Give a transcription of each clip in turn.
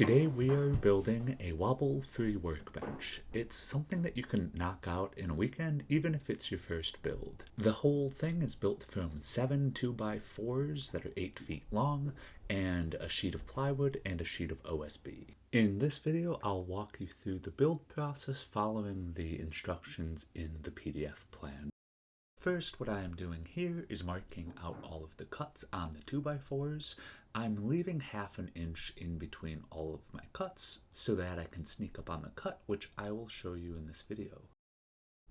Today we are building a wobble-free workbench. It's something that you can knock out in a weekend, even if it's your first build. The whole thing is built from 7 2x4s that are 8 feet long, and a sheet of plywood and a sheet of OSB. In this video, I'll walk you through the build process following the instructions in the PDF plan. First, what I am doing here is marking out all of the cuts on the 2x4s. I'm leaving half an inch in between all of my cuts so that I can sneak up on the cut, which I will show you in this video.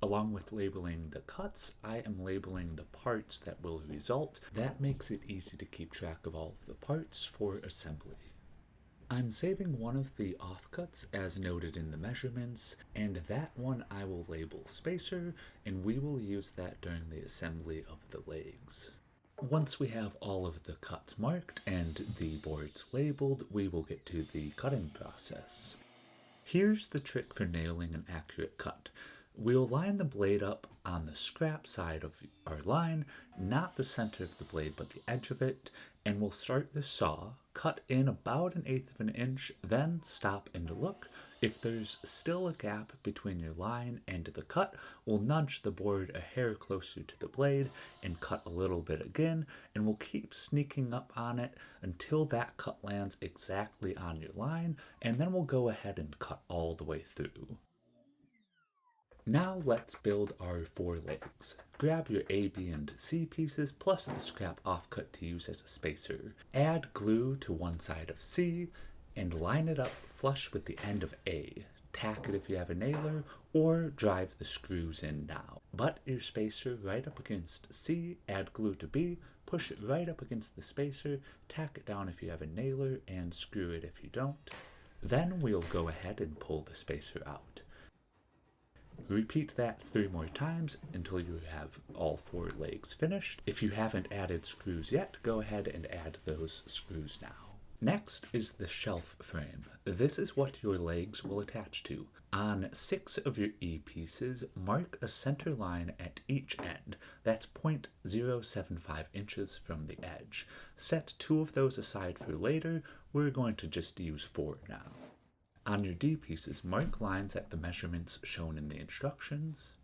Along with labeling the cuts, I am labeling the parts that will result. That makes it easy to keep track of all of the parts for assembly. I'm saving one of the offcuts as noted in the measurements, and that one I will label spacer, and we will use that during the assembly of the legs. Once we have all of the cuts marked and the boards labeled, we will get to the cutting process. Here's the trick for nailing an accurate cut. We'll line the blade up on the scrap side of our line, not the center of the blade but the edge of it, and we'll start the saw, cut in about 1/8 of an inch, then stop and look. If there's still a gap between your line and the cut, we'll nudge the board a hair closer to the blade and cut a little bit again, and we'll keep sneaking up on it until that cut lands exactly on your line, and then we'll go ahead and cut all the way through. Now let's build our 4 legs. Grab your A, B, and C pieces plus the scrap offcut to use as a spacer. Add glue to one side of C and line it up flush with the end of A. Tack it if you have a nailer, or drive the screws in now. Butt your spacer right up against C, add glue to B, push it right up against the spacer, tack it down if you have a nailer, and screw it if you don't. Then we'll go ahead and pull the spacer out. Repeat that 3 more times until you have all 4 legs finished. If you haven't added screws yet, go ahead and add those screws now. Next is the shelf frame. This is what your legs will attach to. On 6 of your E pieces, mark a center line at each end. That's 0.075 inches from the edge. Set 2 of those aside for later. We're going to just use 4 now. On your D pieces, mark lines at the measurements shown in the instructions.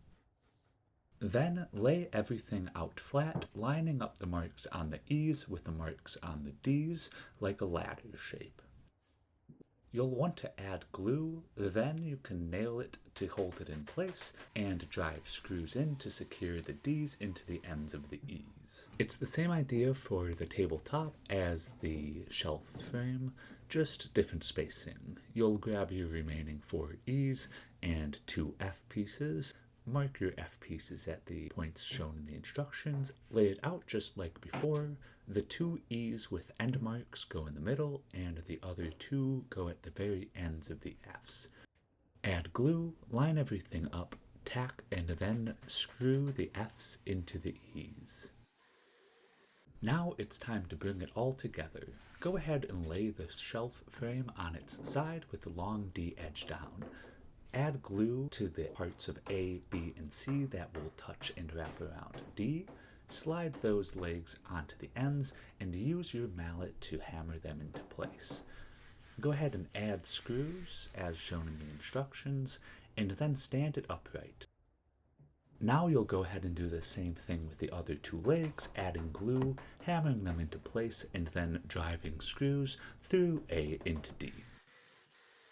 Then lay everything out flat, lining up the marks on the E's with the marks on the D's like a ladder shape. You'll want to add glue, then you can nail it to hold it in place and drive screws in to secure the D's into the ends of the E's. It's the same idea for the tabletop as the shelf frame, just different spacing. You'll grab your remaining 4 E's and 2 F pieces. Mark your F pieces at the points shown in the instructions. Lay it out just like before. The 2 E's with end marks go in the middle, and the other 2 go at the very ends of the F's. Add glue, line everything up, tack, and then screw the F's into the E's. Now it's time to bring it all together. Go ahead and lay the shelf frame on its side with the long D edge down. Add glue to the parts of A, B, and C that will touch and wrap around D. Slide those legs onto the ends and use your mallet to hammer them into place. Go ahead and add screws as shown in the instructions, and then stand it upright. Now you'll go ahead and do the same thing with the other 2 legs, adding glue, hammering them into place, and then driving screws through A into D.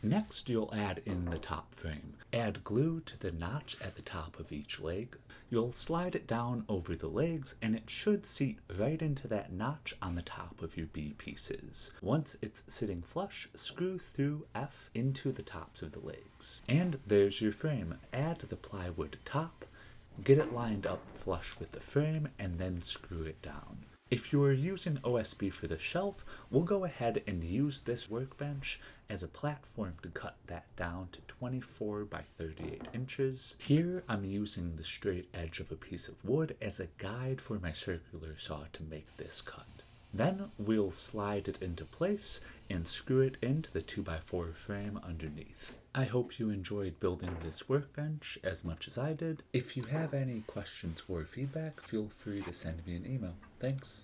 Next, you'll add in the top frame. Add glue to the notch at the top of each leg. You'll slide it down over the legs, and it should seat right into that notch on the top of your B pieces. Once it's sitting flush, screw through F into the tops of the legs. And there's your frame. Add the plywood top, get it lined up flush with the frame, and then screw it down. If you are using OSB for the shelf, we'll go ahead and use this workbench as a platform to cut that down to 24 by 38 inches. Here I'm using the straight edge of a piece of wood as a guide for my circular saw to make this cut. Then we'll slide it into place and screw it into the 2x4 frame underneath. I hope you enjoyed building this workbench as much as I did. If you have any questions or feedback, feel free to send me an email. Thanks.